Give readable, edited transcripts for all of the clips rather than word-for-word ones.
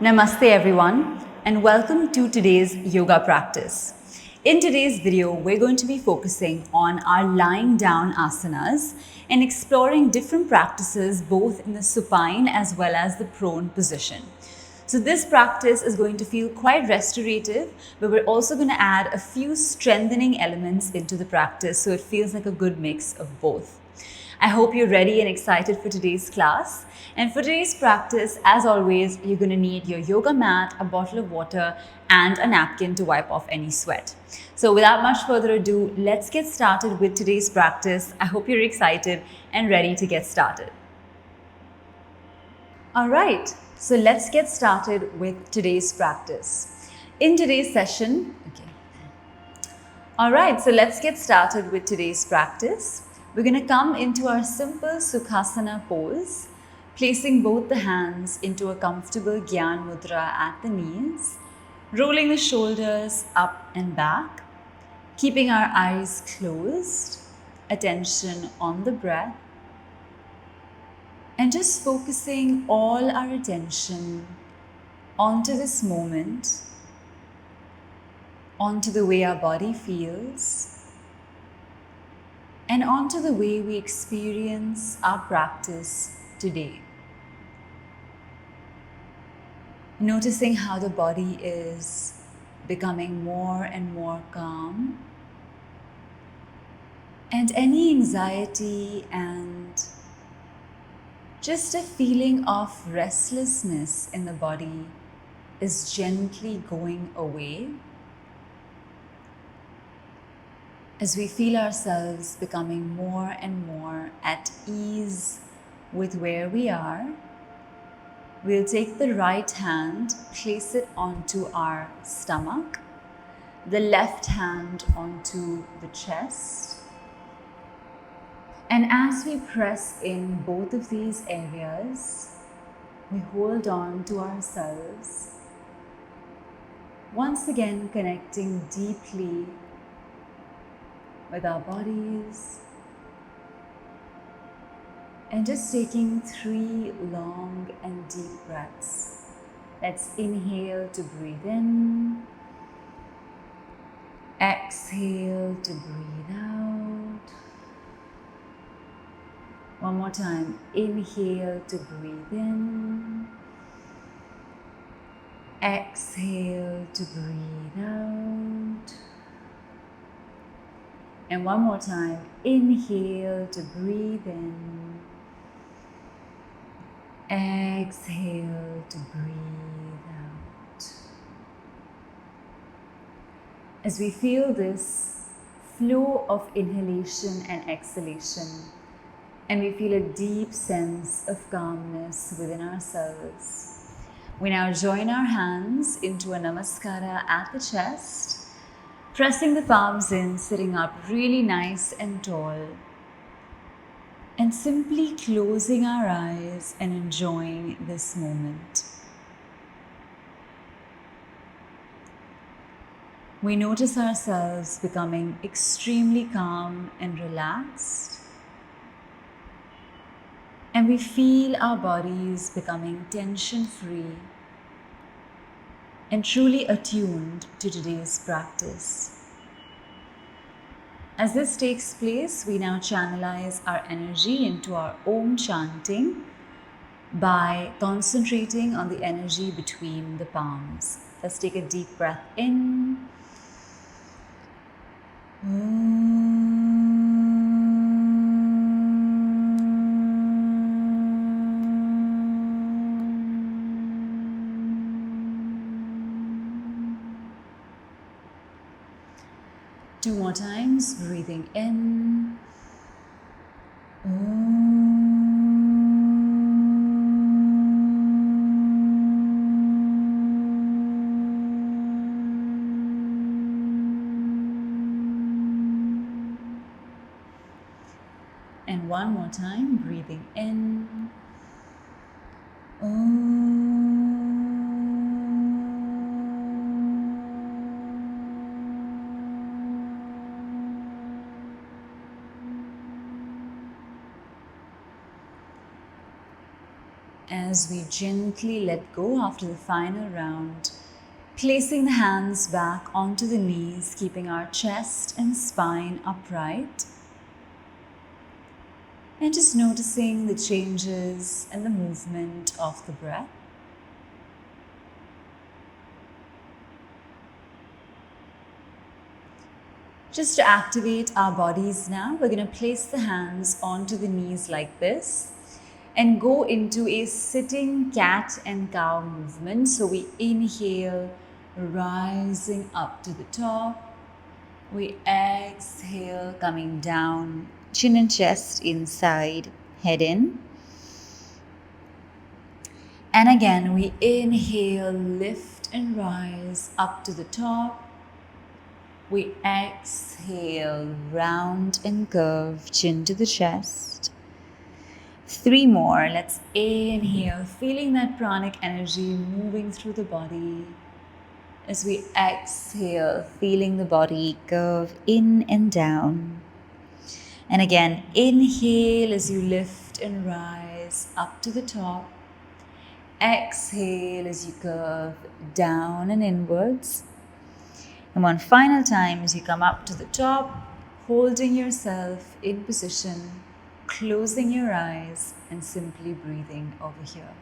Namaste everyone and welcome to today's yoga practice. In today's video, we're going to be focusing on our lying down asanas and exploring different practices both in the supine as well as the prone position. So this practice is going to feel quite restorative, but we're also going to add a few strengthening elements into the practice so it feels like a good mix of both. I hope you're ready and excited for today's class. And for today's practice, as always, you're going to need your yoga mat, a bottle of water, and a napkin to wipe off any sweat. So without much further ado, let's get started with today's practice. I hope you're excited and ready to get started. All right, so let's get started with today's practice. In today's session, so let's get started with today's practice. We're going to come into our simple Sukhasana pose, placing both the hands into a comfortable Gyan Mudra at the knees, rolling the shoulders up and back, keeping our eyes closed, attention on the breath, and just focusing all our attention onto this moment, onto the way our body feels, and onto the way we experience our practice today. Noticing how the body is becoming more and more calm, and any anxiety and just a feeling of restlessness in the body is gently going away as we feel ourselves becoming more and more at ease with where we are. We'll take the right hand, place it onto our stomach, the left hand onto the chest. And as we press in both of these areas, we hold on to ourselves, once again connecting deeply with our bodies, and just taking 3 long and deep breaths. Let's inhale to breathe in, exhale to breathe out. One more time, inhale to breathe in, exhale to breathe out. And one more time, inhale to breathe in, exhale to breathe out. As we feel this flow of inhalation and exhalation, and we feel a deep sense of calmness within ourselves, we now join our hands into a namaskara at the chest, pressing the palms in, sitting up really nice and tall, and simply closing our eyes and enjoying this moment. We notice ourselves becoming extremely calm and relaxed, and we feel our bodies becoming tension-free and truly attuned to today's practice. As this takes place, we now channelize our energy into our Om chanting by concentrating on the energy between the palms. Let's take a deep breath in. Two more times, breathing in. And one more time, breathing in. as we gently let go after the final round, placing the hands back onto the knees, keeping our chest and spine upright. And just noticing the changes and the movement of the breath. Just to activate our bodies now, we're going to place the hands onto the knees like this and go into a sitting cat and cow movement. So we inhale, rising up to the top. We exhale, coming down, chin and chest inside, head in. And again, we inhale, lift and rise up to the top. We exhale, round and curve, chin to the chest. 3 more. Let's inhale, feeling that pranic energy moving through the body. As we exhale, feeling the body curve in and down. And again, inhale as you lift and rise up to the top. Exhale as you curve down and inwards. And one final time as you come up to the top, holding yourself in position, closing your eyes and simply breathing over here.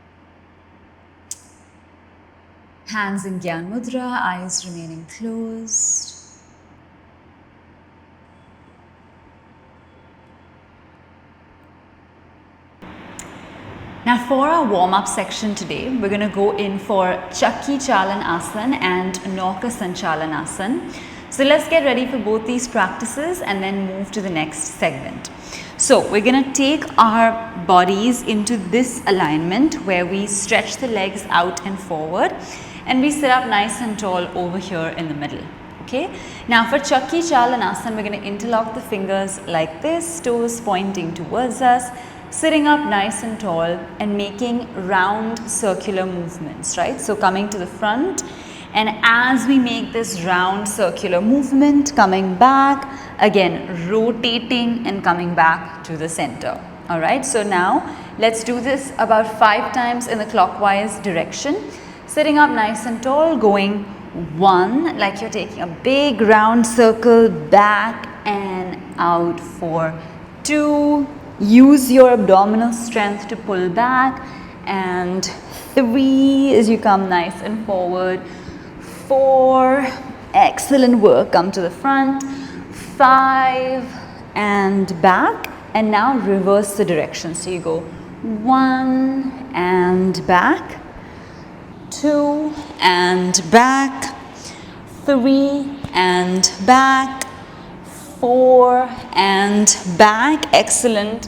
Hands in Gyan Mudra, eyes remaining closed. Now for our warm-up section today, we're going to go in for Chakki Chalan Asana and Nauka Sanchalan Asana. So let's get ready for both these practices and then move to the next segment. So we're going to take our bodies into this alignment where we stretch the legs out and forward and we sit up nice and tall over here in the middle. Okay. Now for Chakki Chalan Asana, we're going to interlock the fingers like this, toes pointing towards us, sitting up nice and tall and making round circular movements, right? So coming to the front, and as we make this round circular movement, coming back, again rotating and coming back to the center. All right, so now let's do this about 5 times in the clockwise direction. Sitting up nice and tall, going 1, like you're taking a big round circle, back and out for 2. Use your abdominal strength to pull back, and 3 as you come nice and forward. 4, excellent work, come to the front. 5 and back, and now reverse the direction. So you go 1 and back, 2 and back, 3 and back, 4 and back, excellent,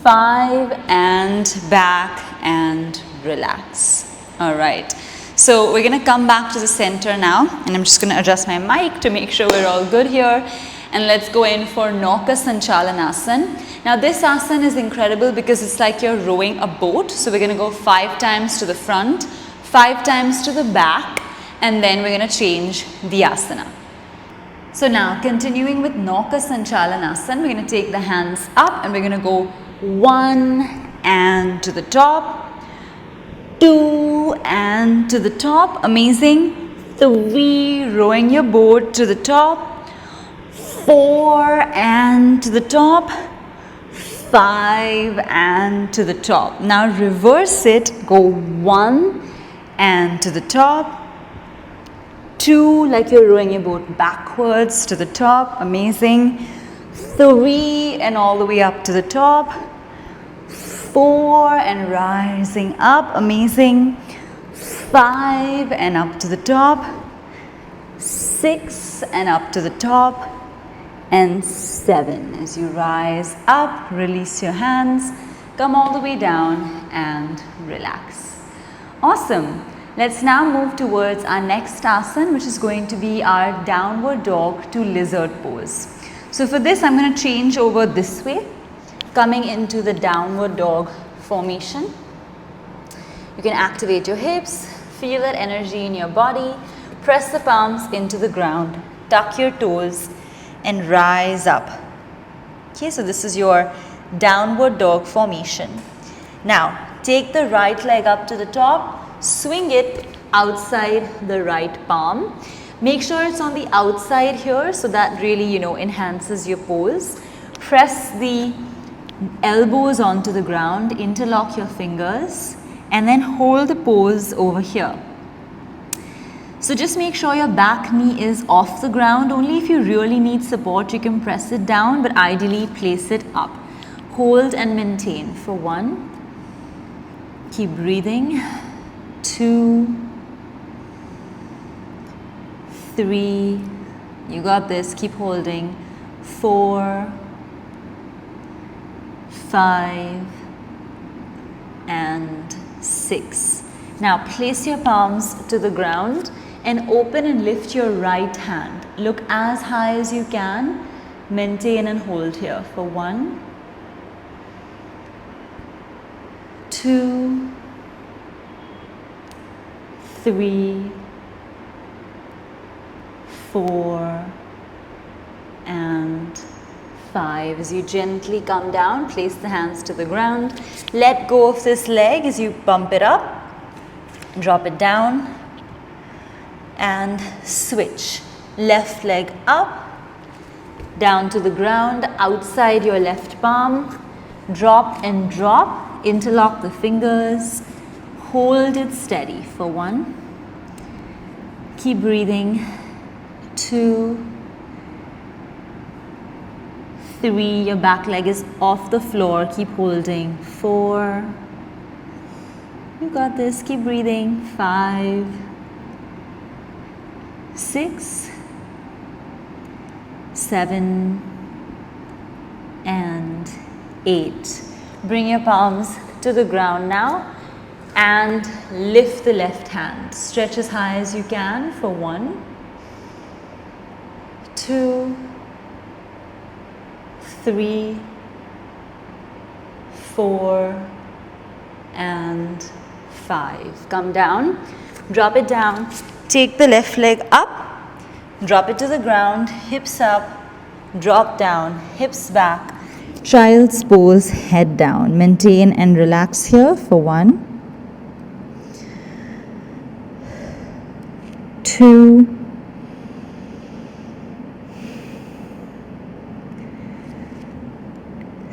5 and back, and relax. All right, so we're going to come back to the center now, and I'm just going to adjust my mic to make sure we're all good here. And let's go in for Nauka Sanchalan Asana. Now this asana is incredible because it's like you're rowing a boat. So we're going to go 5 times to the front, 5 times to the back, and then we're going to change the asana. So now continuing with Nauka Sanchalan Asana, we're going to take the hands up and we're going to go 1 and to the top, 2 and to the top, amazing, 3 rowing your boat to the top, 4 and to the top, 5 and to the top. Now reverse it, go 1 and to the top, 2 like you're rowing your boat backwards to the top, amazing, 3 and all the way up to the top, 4 and rising up, amazing, 5 and up to the top, 6 and up to the top, and 7. As you rise up, release your hands, come all the way down and relax. Awesome. Let's now move towards our next asana, which is going to be our downward dog to lizard pose. So for this, I'm going to change over this way, coming into the downward dog formation. You can activate your hips, feel that energy in your body, press the palms into the ground, tuck your toes and rise up. Okay, so this is your downward dog formation. Now Take the right leg up to the top, swing it outside the right palm. Make sure it's on the outside here so that really, enhances your pose. Press the elbows onto the ground, interlock your fingers, and then hold the pose over here. So just make sure your back knee is off the ground. Only if you really need support, you can press it down, but ideally place it up. Hold and maintain for 1. Keep breathing. 2, 3, you got this, keep holding. 4, 5, and 6. Now place your palms to the ground and open and lift your right hand. Look as high as you can. Maintain and hold here for 1, 2, 3, 4, and 5. As you gently come down, place the hands to the ground. Let go of this leg as you bump it up. Drop it down and switch. Left leg up, down to the ground, outside your left palm. Drop and drop. Interlock the fingers. Hold it steady for 1. Keep breathing. 2, 3, your back leg is off the floor. Keep holding. 4, you got this. Keep breathing. 5, 6, 7, and 8. Bring your palms to the ground now and lift the left hand. Stretch as high as you can for 1, 2, 3, 4, and 5. Come down, drop it down, take the left leg up, drop it to the ground, hips up, drop down, hips back. Child's pose, head down. Maintain and relax here for 1, 2,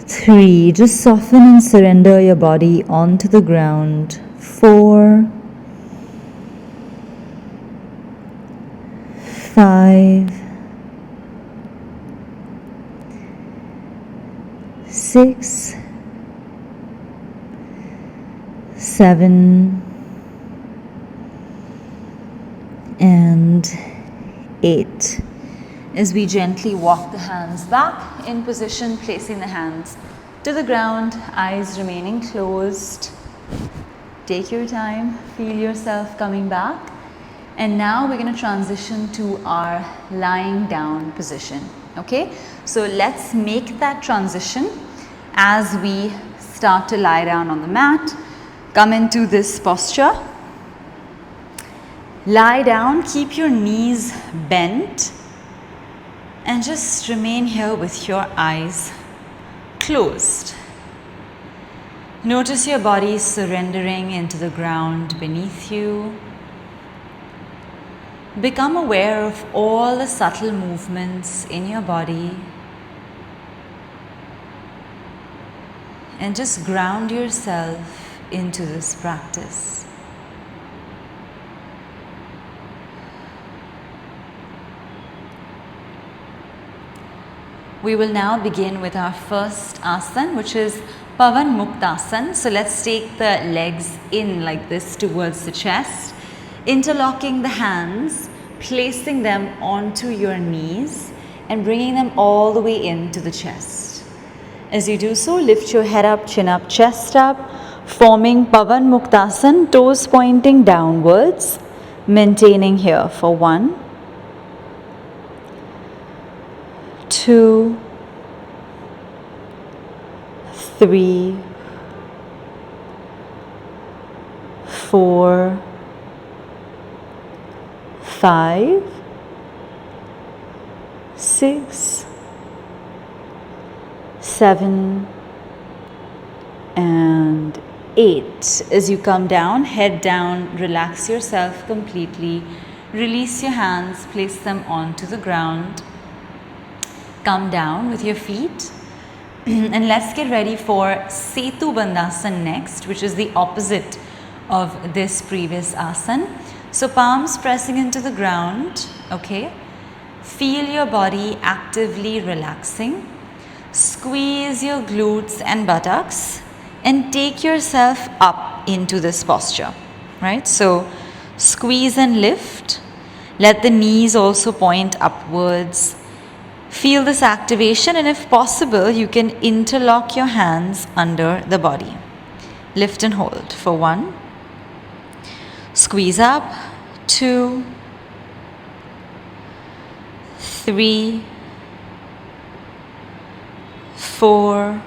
3, just soften and surrender your body onto the ground. 4, 5, 6, 7, and 8. As we gently walk the hands back in position, placing the hands to the ground, eyes remaining closed. Take your time, feel yourself coming back. And now we're going to transition to our lying down position. Okay, so let's make that transition as we start to lie down on the mat. Come into this posture. Lie down, keep your knees bent, and just remain here with your eyes closed. Notice your body surrendering into the ground beneath you. Become aware of all the subtle movements in your body and just ground yourself into this practice. We will now begin with our first asana, which is Pavan Muktasana. So let's take the legs in like this towards the chest, interlocking the hands, placing them onto your knees and bringing them all the way into the chest. As you do so, lift your head up, chin up, chest up, forming Pavan Muktasana, toes pointing downwards, maintaining here for 1, 2, 3, 4, 5, 6, 7, and 8. As you come down, head down, relax yourself completely. Release your hands, place them onto the ground. Come down with your feet. And let's get ready for Setu Bandhasan next, which is the opposite of this previous asana. So palms pressing into the ground, okay? Feel your body actively relaxing. Squeeze your glutes and buttocks and take yourself up into this posture, right? So squeeze and lift. Let the knees also point upwards. Feel this activation, and if possible, you can interlock your hands under the body. Lift and hold for 1. Squeeze up, 2, 3, 4,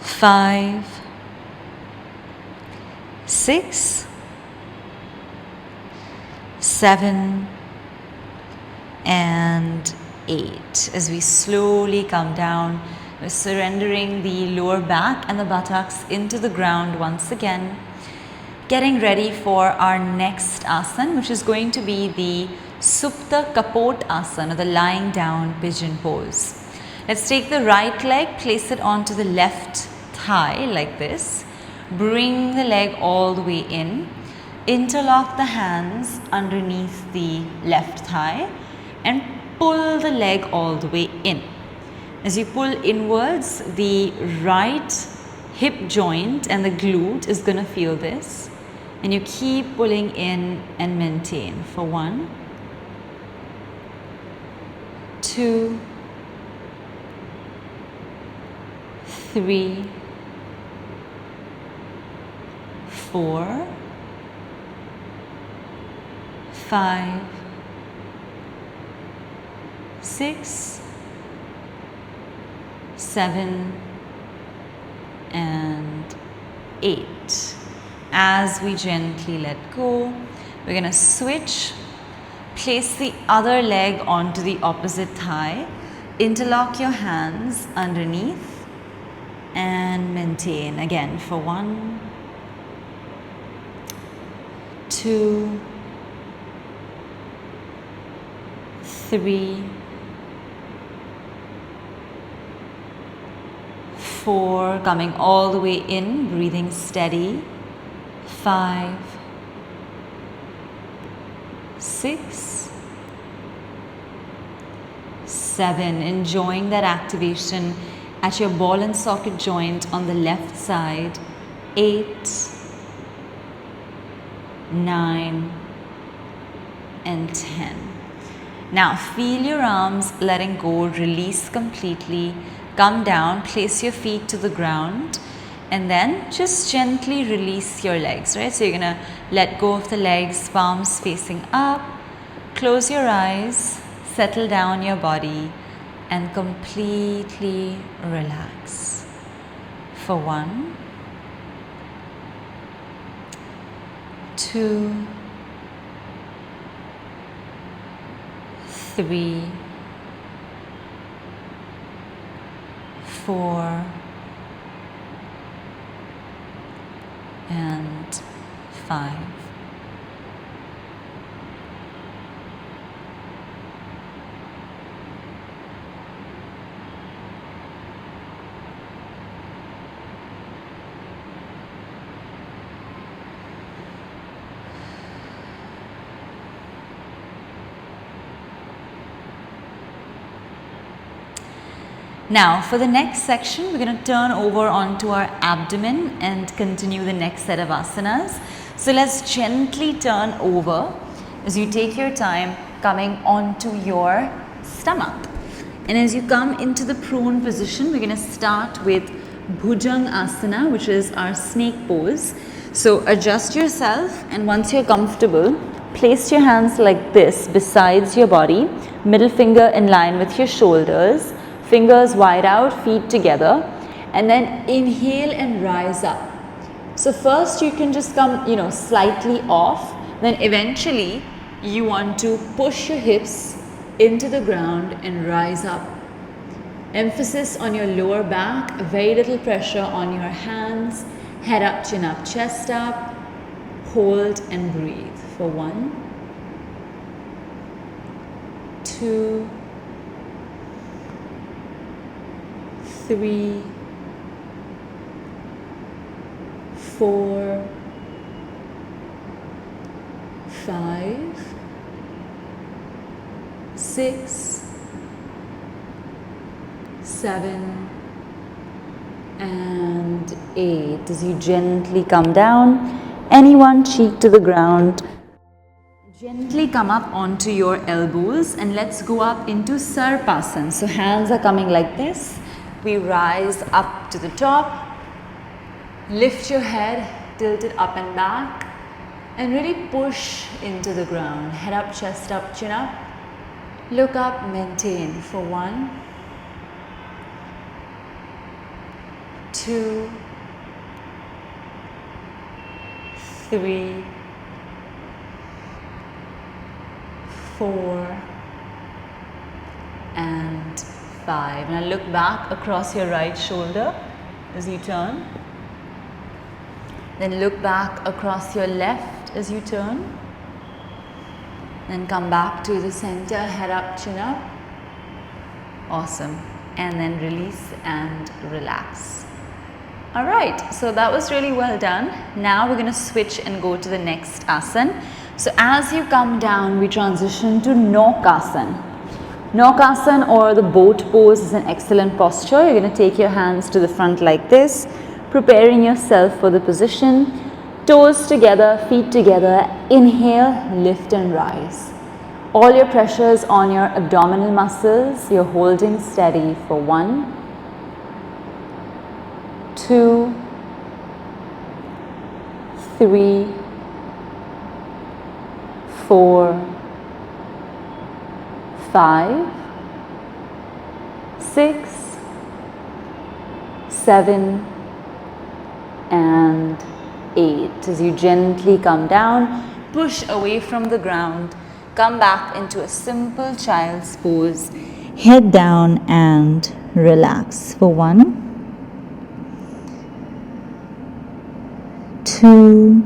5, 6, 7, and 8. As we slowly come down, we're surrendering the lower back and the buttocks into the ground once again. Getting ready for our next asana, which is going to be the Supta Kapot asana, or the lying down pigeon pose. Let's take the right leg, place it onto the left thigh like this. Bring the leg all the way in. Interlock the hands underneath the left thigh and pull the leg all the way in. As you pull inwards, the right hip joint and the glute is going to feel this. And you keep pulling in and maintain for 1, 2, 3, 4, 5, 6, 7, and 8. As we gently let go, we're going to switch. Place the other leg onto the opposite thigh. Interlock your hands underneath and maintain again for 1, 2, 3, 4, coming all the way in, breathing steady. 5, 6, 7, enjoying that activation at your ball and socket joint on the left side. 8, 9, and 10. Now feel your arms letting go, release completely. Come down, place your feet to the ground, and then just gently release your legs, right? So you're gonna let go of the legs, palms facing up. Close your eyes, settle down your body, and completely relax. For 1, 2, 3, 4, and 5. Now for the next section, we're going to turn over onto our abdomen and continue the next set of asanas. So let's gently turn over as you take your time coming onto your stomach. And as you come into the prone position, we're going to start with Bhujang asana, which is our snake pose. So adjust yourself, and once you're comfortable, place your hands like this besides your body, middle finger in line with your shoulders. Fingers wide out, feet together, and then inhale and rise up. So first you can just come, slightly off, then eventually you want to push your hips into the ground and rise up. Emphasis on your lower back, very little pressure on your hands. Head up, chin up, chest up. Hold and breathe for 1, 2, 3, 4, 5, 6, 7, and 8. As you gently come down, any one cheek to the ground. Gently come up onto your elbows and let's go up into Sarpasana. So hands are coming like this. We rise up to the top. Lift your head, tilt it up and back, and really push into the ground. Head up, chest up, chin up. Look up, maintain for 1, 2, 3, 4, and 5. Now look back across your right shoulder as you turn. Then look back across your left as you turn. Then come back to the center, head up, chin up. Awesome. And then release and relax. Alright, so that was really well done. Now we're going to switch and go to the next asana. So as you come down, we transition to Naukasana. Naukasana, or the boat pose, is an excellent posture. You're going to take your hands to the front like this, preparing yourself for the position. Toes together, feet together. Inhale, lift and rise. All your pressure is on your abdominal muscles. You're holding steady for 1, 2, 3, 4, 5, 6, 7, and 8. As you gently come down, push away from the ground, come back into a simple child's pose. Head down and relax for 1, 2,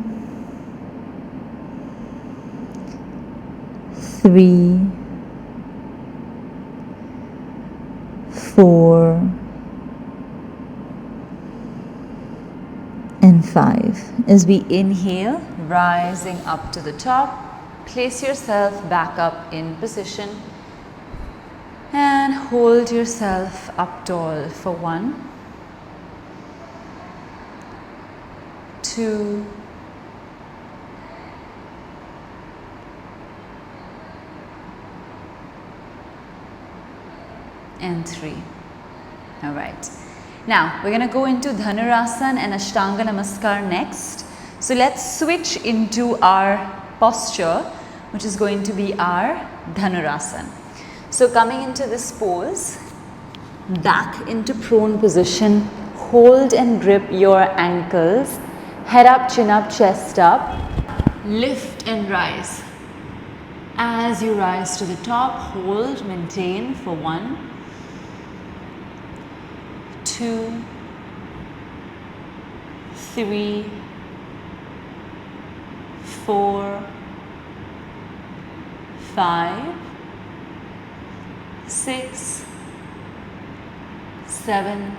3, 4, and 5. As we inhale, rising up to the top, place yourself back up in position and hold yourself up tall for 1, 2, 3. All right. Now we're going to go into Dhanurasana and Ashtanga Namaskar next. So let's switch into our posture, which is going to be our Dhanurasana. So coming into this pose, back into prone position, hold and grip your ankles, head up, chin up, chest up, lift and rise. As you rise to the top, hold, maintain for 1, 2, 3, 4, 5, 6, 7,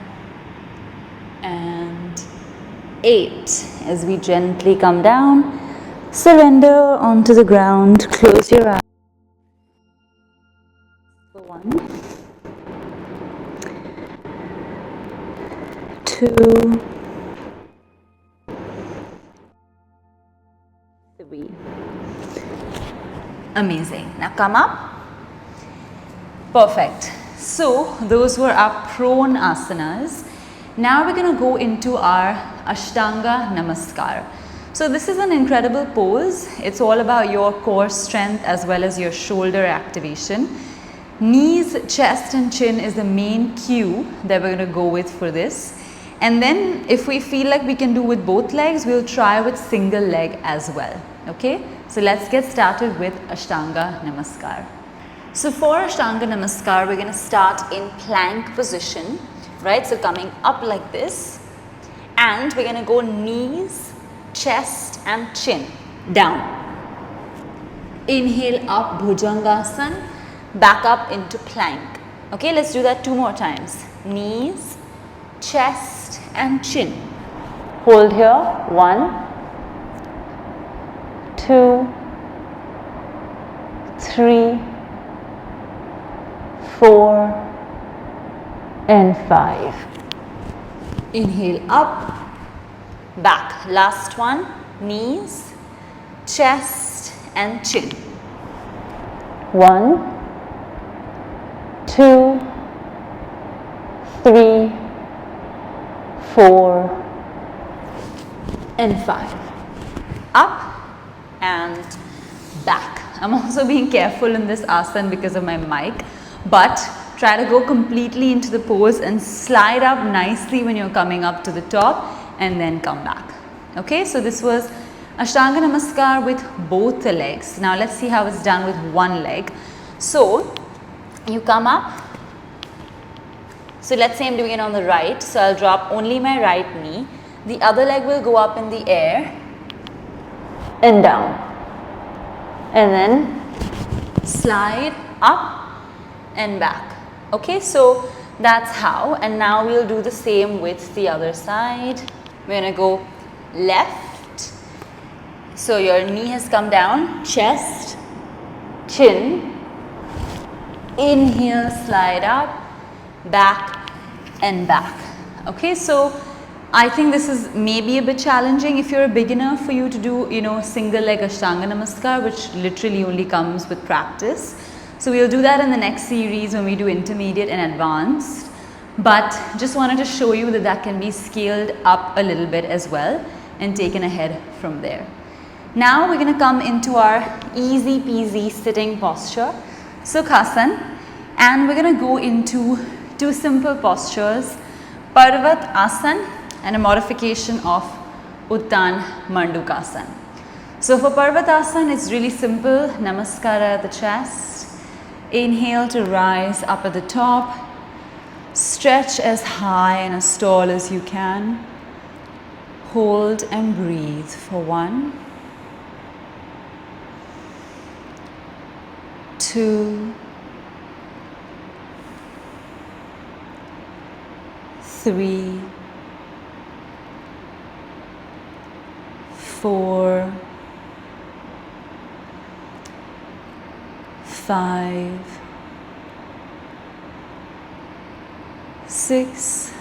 and 8. As we gently come down, surrender onto the ground, close your eyes for 1, 2, 3. Amazing. Now come up. Perfect. So those were our prone asanas. Now we're going to go into our Ashtanga Namaskar. So this is an incredible pose. It's all about your core strength as well as your shoulder activation. Knees, chest and chin is the main cue that we're going to go with for this. And then if we feel like we can do with both legs, we'll try with single leg as well. Okay? So let's get started with Ashtanga Namaskar. So for Ashtanga Namaskar, we're going to start in plank position, right? So coming up like this, and we're going to go knees, chest and chin down. Inhale up, Bhujangasana, back up into plank. Okay, let's do that 2 more times. Knees, chest and chin. Hold here, 1, 2, 3, 4 and 5. Inhale up, back. Last one, knees, chest and chin. 1, 2, 3, 4 and 5. Up and back. I'm also being careful in this asana because of my mic, but try to go completely into the pose and slide up nicely when you're coming up to the top and then come back. Okay, so this was Ashtanga Namaskar with both the legs. Now let's see how it's done with one leg. So you come up. So let's say I'm doing it on the right. So I'll drop only my right knee. The other leg will go up in the air and down. And then slide up and back. Okay, so that's how. And now we'll do the same with the other side. We're going to go left. So your knee has come down, chest, chin, inhale, slide up, back and back. Okay, so I think this is maybe a bit challenging if you're a beginner for you to do, single leg Ashtanga Namaskar, which literally only comes with practice. So we'll do that in the next series when we do intermediate and advanced. But just wanted to show you that that can be scaled up a little bit as well and taken ahead from there. Now we're going to come into our easy peasy sitting posture, Sukhasana, and we're going to go into 2 simple postures, Parvat Asana and a modification of Uttan Mandukasana. So for Parvat Asana, it's really simple, Namaskara at the chest, inhale to rise up at the top, stretch as high and as tall as you can, hold and breathe for 1, 2, 3, 4, 5, 6,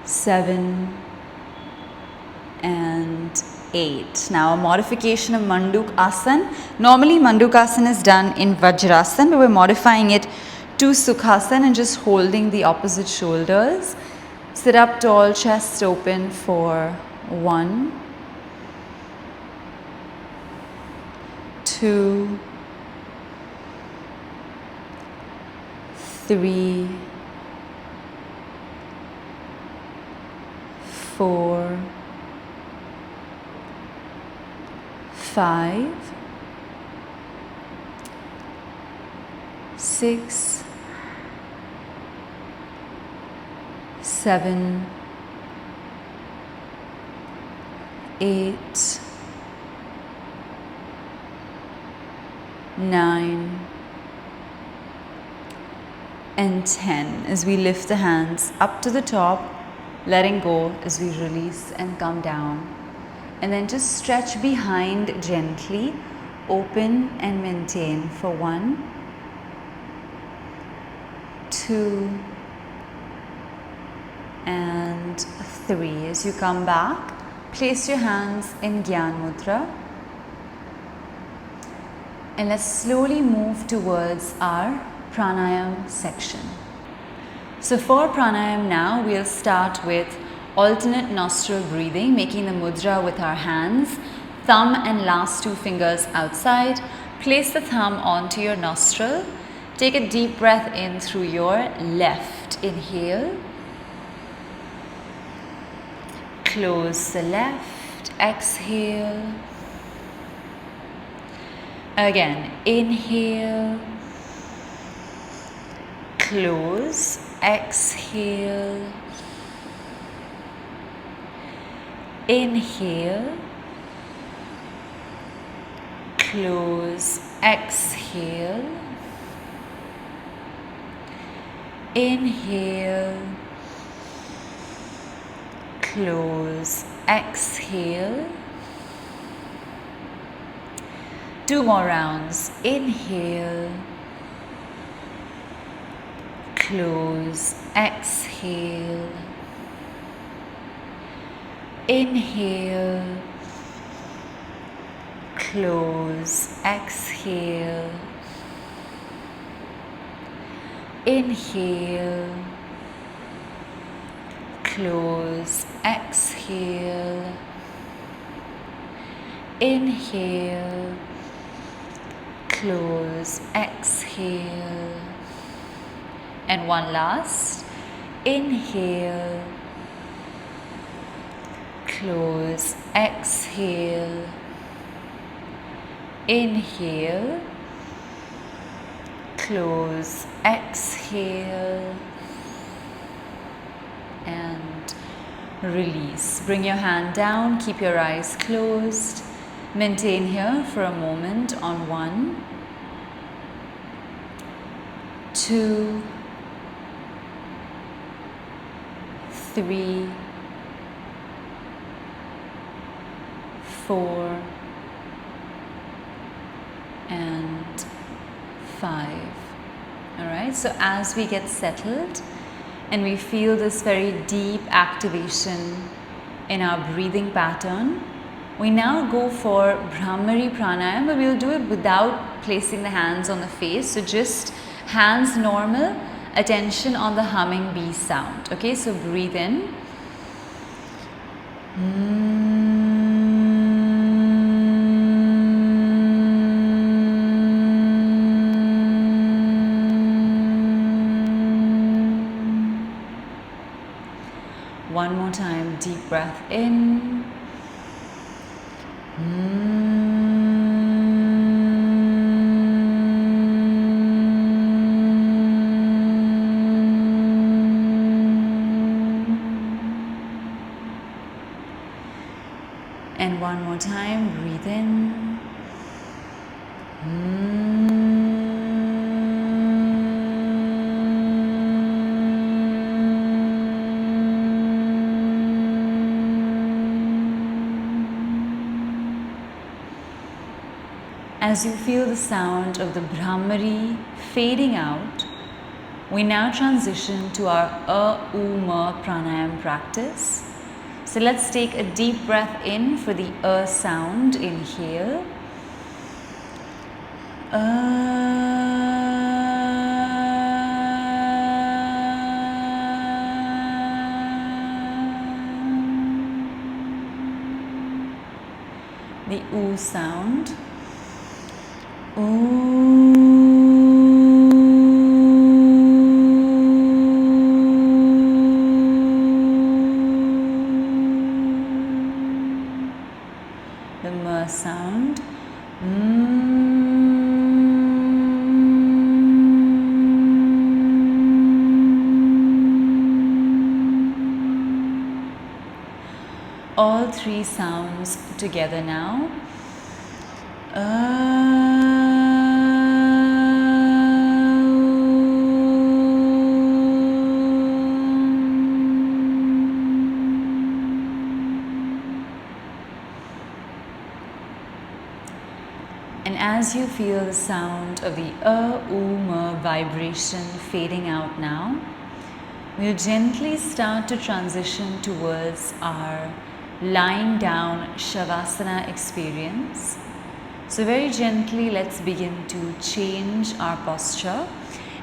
7 and 8. Now a modification of Manduk Asana. Normally Manduk Asana is done in Vajrasana, but we're modifying it to Sukhasana and just holding the opposite shoulders. Sit up tall, chest open for 1, 2, 3, 4, 5, 6, 7, 8, 9 and 10 as we lift the hands up to the top, letting go as we release and come down. And then just stretch behind gently, open and maintain for 1, 2 and 3. As you come back, place your hands in Gyan Mudra. And let's slowly move towards our pranayama section. So for pranayama now, we'll start with alternate nostril breathing, making the mudra with our hands, thumb and last 2 fingers outside. Place the thumb onto your nostril. Take a deep breath in through your left. Inhale. Close the left. Exhale. Again, inhale, close, exhale, inhale, close, exhale, inhale, close, exhale. 2 more rounds. Inhale, close, exhale, inhale, close, exhale, inhale, close, exhale, inhale, close, exhale, and one last. Inhale, close, exhale, inhale, close, exhale, and release. Bring your hand down, keep your eyes closed. Maintain here for a moment on 1, 2, 3, 4, and 5. All right, so as we get settled and we feel this very deep activation in our breathing pattern, we now go for Brahmari Pranayama, but we'll do it without placing the hands on the face. So just hands normal, attention on the humming bee sound. Okay, so breathe in. One more time, deep breath in. And one more time, breathe in. As you feel the sound of the Brahmari fading out, we now transition to our A-U-Ma pranayama practice. So let's take a deep breath in for the A sound. Inhale. The U sound. The M sound. All 3 sounds together now. And as you feel the sound of the A-U-Ma vibration fading out now, we'll gently start to transition towards our lying down Shavasana experience. So very gently, let's begin to change our posture.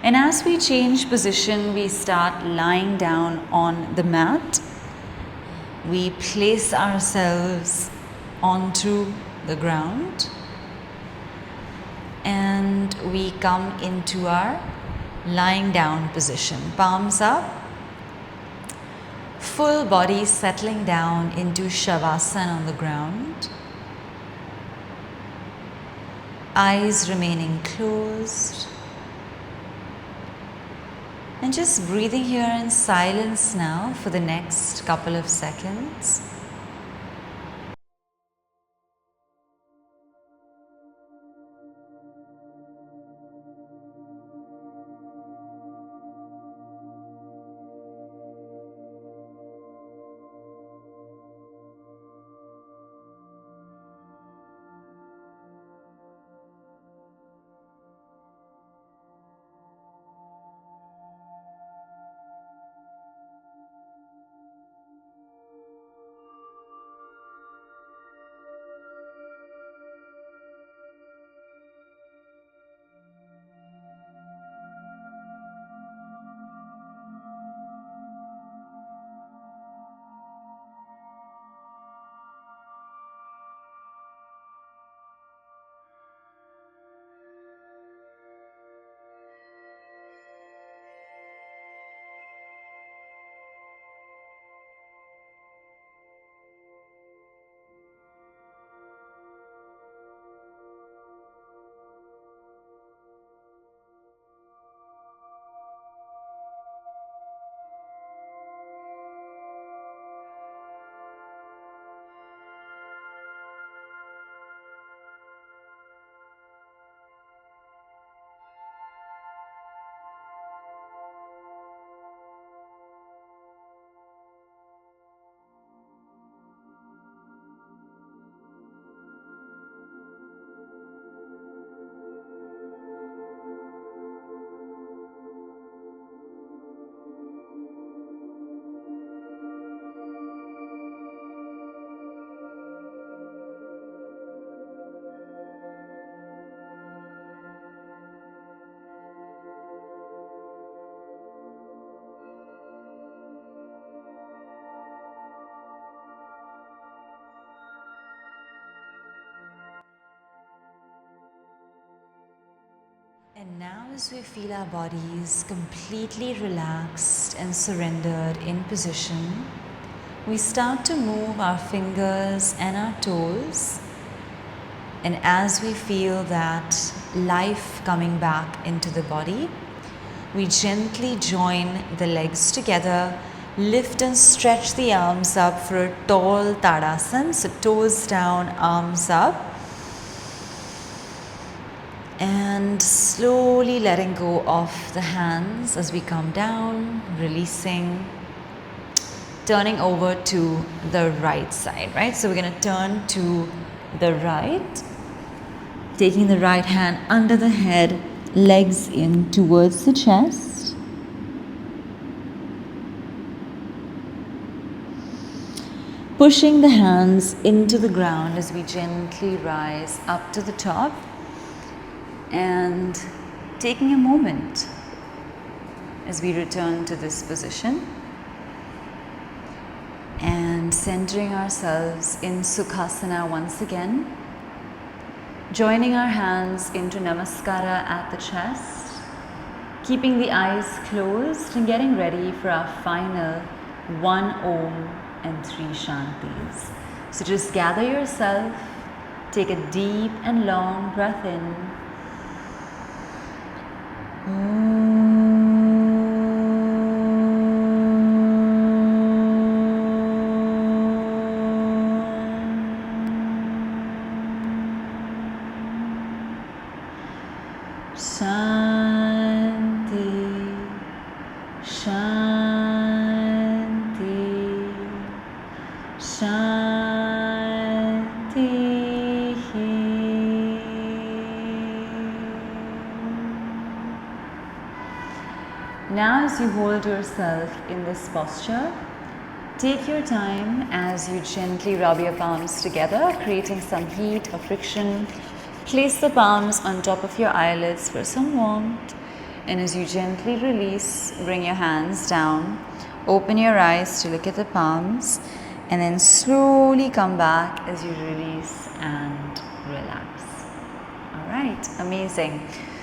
And as we change position, we start lying down on the mat. We place ourselves onto the ground. And we come into our lying down position. Palms up. Full body settling down into Shavasana on the ground. eyes remaining closed. And just breathing here in silence now for the next couple of seconds. And now as we feel our bodies completely relaxed and surrendered in position, we start to move our fingers and our toes. And as we feel that life coming back into the body, we gently join the legs together, lift and stretch the arms up for a tall Tadasana. So toes down, arms up. And slowly letting go of the hands as we come down, releasing, turning over to the right side, right? So we're going to turn to the right, taking the right hand under the head, legs in towards the chest. Pushing the hands into the ground as we gently rise up to the top. And taking a moment as we return to this position and centering ourselves in Sukhasana once again, joining our hands into Namaskara at the chest, keeping the eyes closed and getting ready for our final 1 Om and 3 Shantis. So just gather yourself, take a deep and long breath in. Shanti, Shanti, Shanti. Now as you hold yourself in this posture, take your time as you gently rub your palms together, creating some heat or friction. Place the palms on top of your eyelids for some warmth. And as you gently release, bring your hands down. Open your eyes to look at the palms. And then slowly come back as you release and relax. All right, amazing.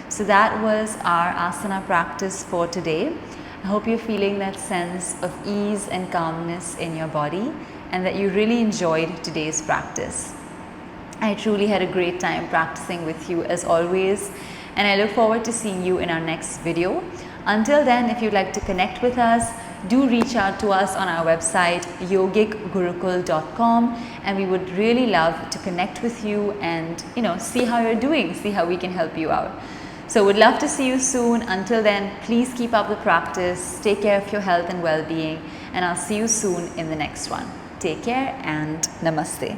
So that was our asana practice for today. I hope you're feeling that sense of ease and calmness in your body and that you really enjoyed today's practice. I truly had a great time practicing with you as always, and I look forward to seeing you in our next video. Until then, if you'd like to connect with us, do reach out to us on our website yogicgurukul.com, and we would really love to connect with you and see how you're doing, see how we can help you out. So would love to see you soon. Until then, please keep up the practice, take care of your health and well-being, and I'll see you soon in the next one. Take care and namaste.